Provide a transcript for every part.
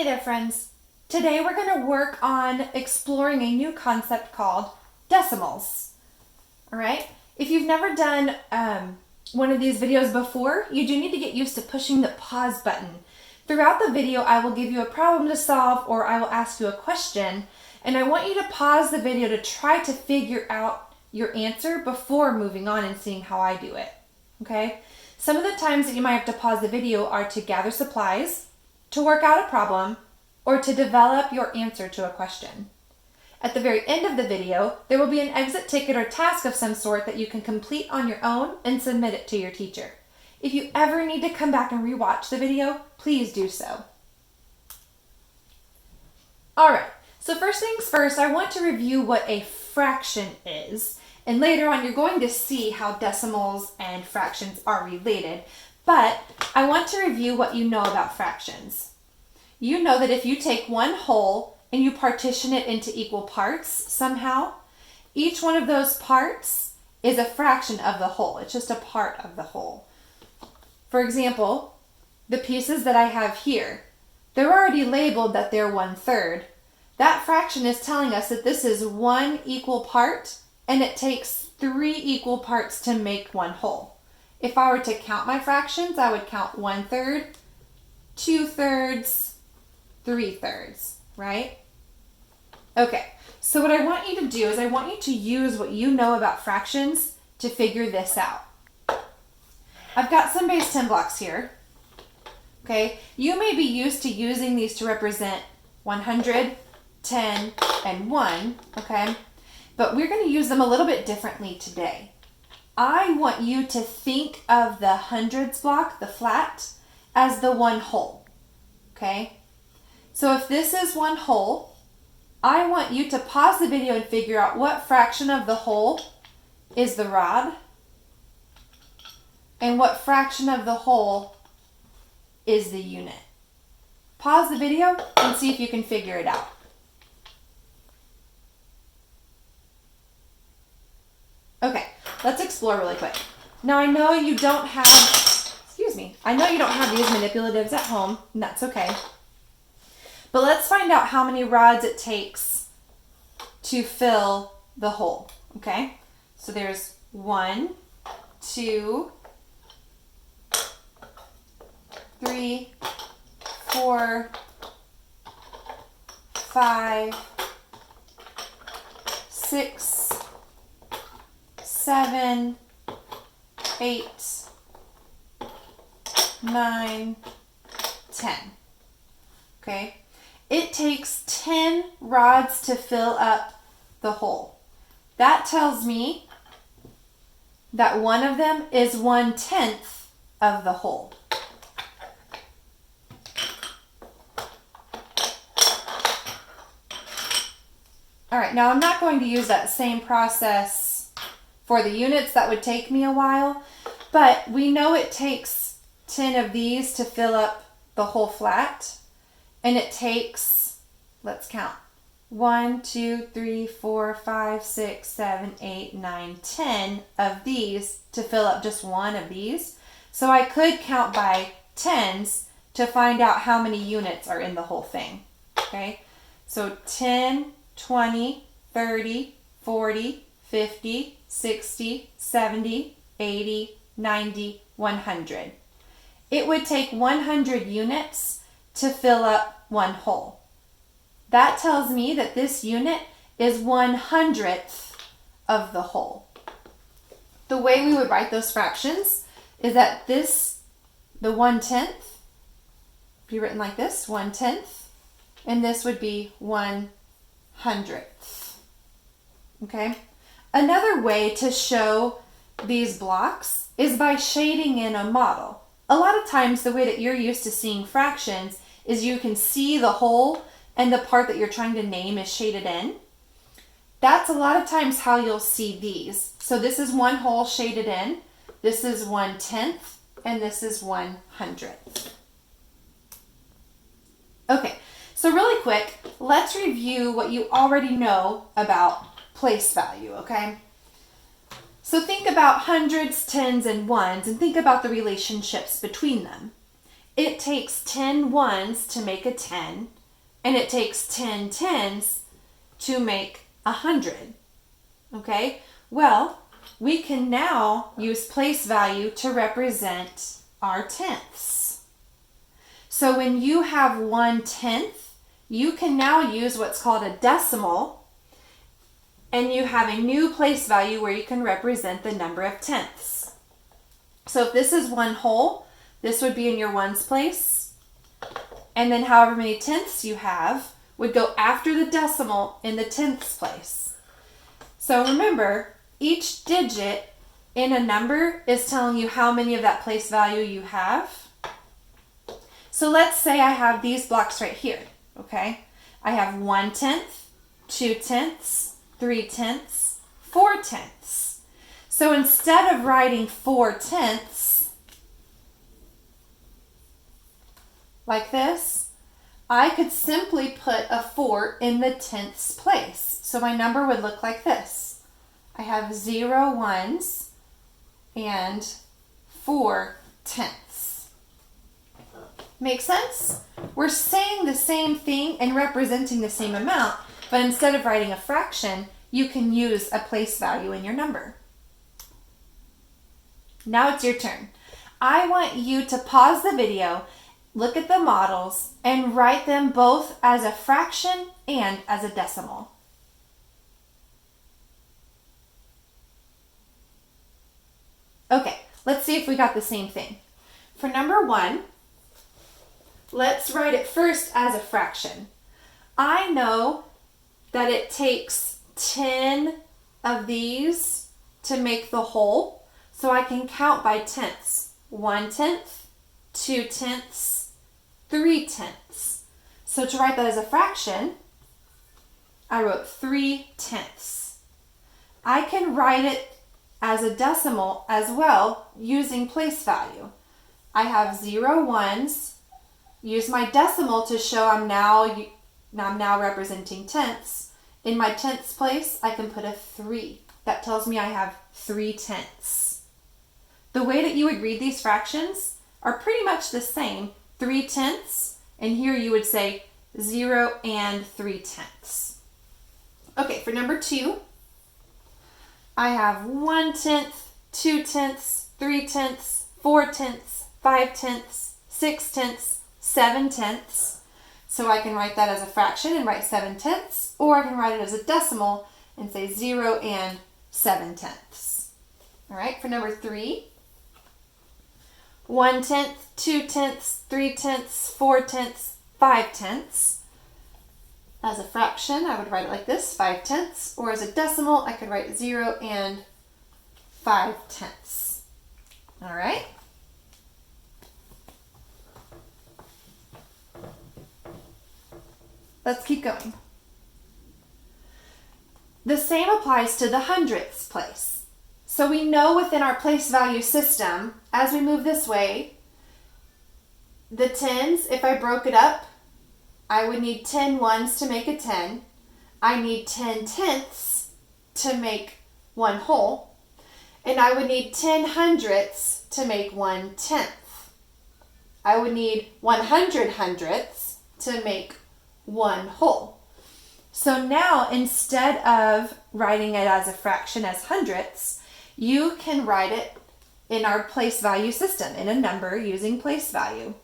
Hey there, friends. Today we're going to work on exploring a new concept called decimals. All right? If you've never done one of these videos before, you do need to get used to pushing the pause button. Throughout the video, I will give you a problem to solve or I will ask you a question, and I want you to pause the video to try to figure out your answer before moving on and seeing how I do it. Okay? Some of the times that you might have to pause the video are to gather supplies, to work out a problem, or to develop your answer to a question. At the very end of the video, there will be an exit ticket or task of some sort that you can complete on your own and submit it to your teacher. If you ever need to come back and rewatch the video, please do so. Alright, so first things first, I want to review what a fraction is. And later on, you're going to see how decimals and fractions are related. But I want to review what you know about fractions. You know that if you take one whole and you partition it into equal parts somehow, each one of those parts is a fraction of the whole. It's just a part of the whole. For example, the pieces that I have here, they're already labeled that they're 1/3. That fraction is telling us that this is one equal part and it takes 3 equal parts to make one whole. If I were to count my fractions, I would count 1/3, 2/3, 3/3, right? Okay, so what I want you to do is I want you to use what you know about fractions to figure this out. I've got some base 10 blocks here. Okay, you may be used to using these to represent 100, 10, and 1, okay? But we're going to use them a little bit differently today. I want you to think of the hundreds block, the flat, as the one whole, okay? So if this is one whole, I want you to pause the video and figure out what fraction of the whole is the rod and what fraction of the whole is the unit. Pause the video and see if you can figure it out. Okay, let's explore really quick. Now I know you don't have, I know you don't have these manipulatives at home, and that's okay. But let's find out how many rods it takes to fill the hole, okay? So there's 1, 2, 3, 4, 5, 6, 7, 8, 9, 10. Okay? It takes 10 rods to fill up the hole. That tells me that one of them is 1/10 of the hole. All right, now I'm not going to use that same process for the units. That would take me a while, but we know it takes 10 of these to fill up the whole flat, and it takes, let's count, 1, 2, 3, 4, 5, 6, 7, 8, 9, 10 of these to fill up just one of these. So I could count by tens to find out how many units are in the whole thing, okay? So 10, 20, 30, 40, 50, 60, 70, 80, 90, 100. It would take 100 units to fill up one hole. That tells me that this unit is 1/100th of the whole. The way we would write those fractions is that this, the 1/10, be written like this, 1/10, and this would be 1/100th. Okay? Another way to show these blocks is by shading in a model. A lot of times the way that you're used to seeing fractions is you can see the whole and the part that you're trying to name is shaded in. That's a lot of times how you'll see these. So this is one whole shaded in, this is 1/10, and this is 1/100th. Okay, so really quick, let's review what you already know about place value, okay? So think about hundreds, tens, and ones, and think about the relationships between them. it takes 10 ones to make a 10, and it takes 10 tens to make 100. Okay? Well, we can now use place value to represent our tenths. So when you have 1/10, you can now use what's called a decimal, and you have a new place value where you can represent the number of tenths. So if this is 1 whole, this would be in your ones place, and then however many tenths you have would go after the decimal in the tenths place. So remember, each digit in a number is telling you how many of that place value you have. So let's say I have these blocks right here, okay? I have 1/10, 2/10, 3/10, 4/10. So instead of writing 4/10 like this, I could simply put a 4 in the tenths place. So my number would look like this. I have 0 ones and 4/10. Make sense? We're saying the same thing and representing the same amount, but instead of writing a fraction, you can use a place value in your number. Now it's your turn. I want you to pause the video, look at the models, and write them both as a fraction and as a decimal. Okay, let's see if we got the same thing. For number 1, let's write it first as a fraction. I know that it takes 10 of these to make the whole, so I can count by tenths. 1/10, 2/10, 3/10. So to write that as a fraction, I wrote 3/10. I can write it as a decimal as well using place value. I have 0 ones. Use my decimal to show I'm now representing tenths. In my tenths place, I can put a 3. That tells me I have 3/10. The way that you would read these fractions are pretty much the same. 3/10, and here you would say 0 and 3/10. Okay, for number 2, I have 1/10, 2/10, 3/10, 4/10, 5/10, 6/10, 7/10. So I can write that as a fraction and write 7/10, or I can write it as a decimal and say 0 and 7/10. All right, for number 3, 1/10, 2/10, 3/10, 4/10, 5/10. As a fraction, I would write it like this, 5/10, or as a decimal, I could write 0 and 5/10. All right? Let's keep going. The same applies to the hundredths place. So we know within our place value system, as we move this way, the tens, if I broke it up, I would need 10 ones to make a 10. I need 10 tenths to make 1 whole. And I would need 10 hundredths to make 1/10. I would need 100 hundredths to make 1 whole. So now, instead of writing it as a fraction as hundredths, you can write it in our place value system, in a number using place value.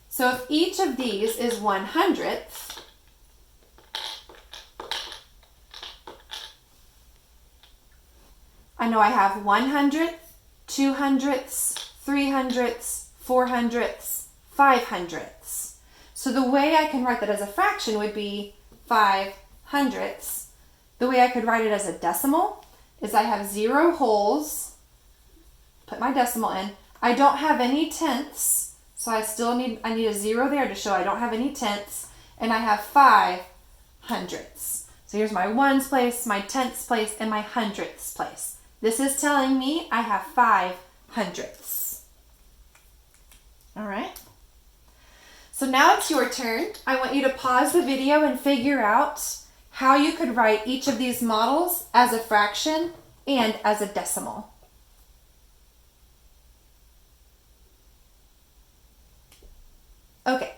So if each of these is 1/100th, I know I have 100th, 200ths, 300ths, 400ths, 500ths. So the way I can write that as a fraction would be 5/100ths. The way I could write it as a decimal is I have 0 wholes, put my decimal in. I don't have any tenths, so I need a 0 there to show I don't have any tenths, and I have 5/100ths. So here's my ones place, my tenths place, and my hundredths place. This is telling me I have 5/100ths. All right. So now it's your turn. I want you to pause the video and figure out how you could write each of these models as a fraction and as a decimal. Okay,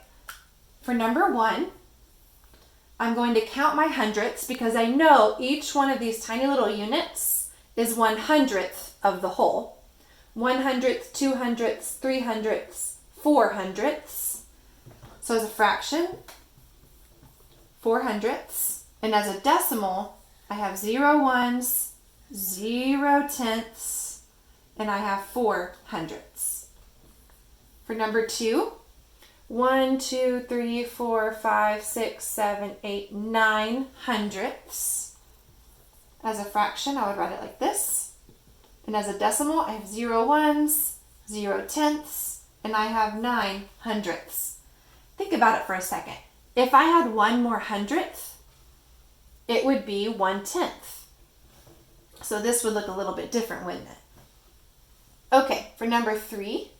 for number 1, I'm going to count my hundredths because I know each one of these tiny little units is 1/100th of the whole. 1/100th, 2/100ths, 3/100ths, 4/100ths. So as a fraction, 4/100ths. And as a decimal, I have 0 ones, 0 tenths, and I have 4/100ths. For number 2, 1, 2, 3, 4, 5, 6, 7, 8, 9/100ths. As a fraction, I would write it like this. And as a decimal, I have 0 ones, 0 tenths, and I have 9/100ths. Think about it for a second. If I had one more hundredth, it would be 1/10. So this would look a little bit different, wouldn't it? Okay, for number 3,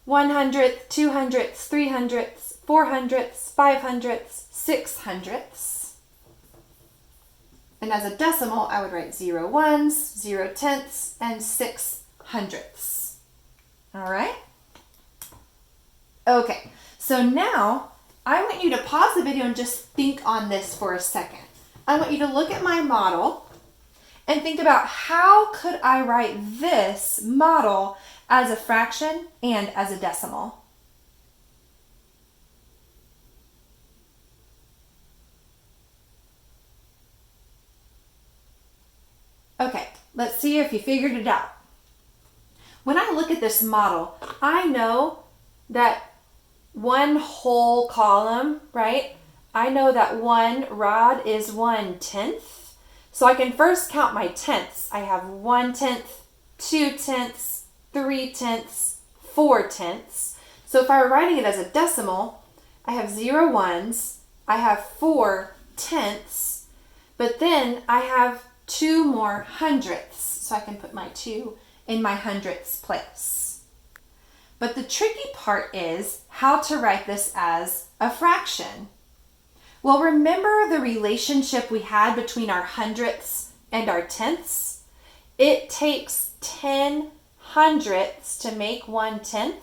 1/100th, 2/100ths, 3/100ths, 4/100ths, 5/100ths, 6/100ths. And as a decimal, I would write 0 ones, 0 tenths, and 6/100ths. All right? Okay, so now I want you to pause the video and just think on this for a second. I want you to look at my model and think about how could I write this model as a fraction and as a decimal. Okay, let's see if you figured it out. When I look at this model, I know that one whole column, right? I know that one rod is 1/10. So I can first count my tenths. I have 1/10, 2/10, 3/10, 4/10. So if I were writing it as a decimal, I have 0 ones, I have 4/10, but then I have 2 more hundredths. So I can put my 2 in my hundredths place. But the tricky part is how to write this as a fraction. Well, remember the relationship we had between our hundredths and our tenths? It takes 10 hundredths to make 1/10.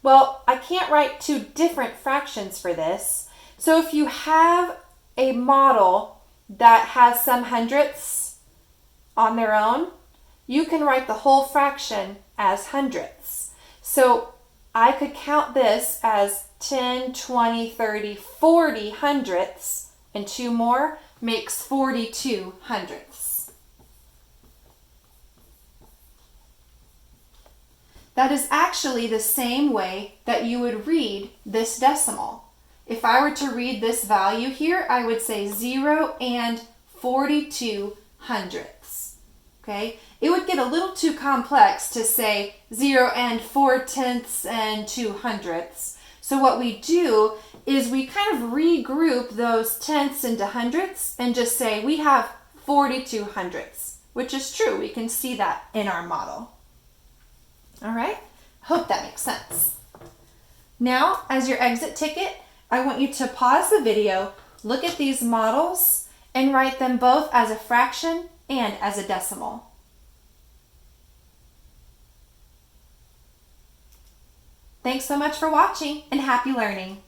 Well, I can't write 2 different fractions for this. So if you have a model that has some hundredths on their own, you can write the whole fraction as hundredths. So I could count this as 10, 20, 30, 40 hundredths, and 2 more makes 42 hundredths. That is actually the same way that you would read this decimal. If I were to read this value here, I would say 0 and 42 hundredths. Okay? It would get a little too complex to say 0 and 4/10 and 2 hundredths. So what we do is we kind of regroup those tenths into hundredths and just say we have 42 hundredths, which is true. We can see that in our model. All right? Hope that makes sense. Now, as your exit ticket, I want you to pause the video, look at these models, and write them both as a fraction and as a decimal. Thanks so much for watching, and happy learning.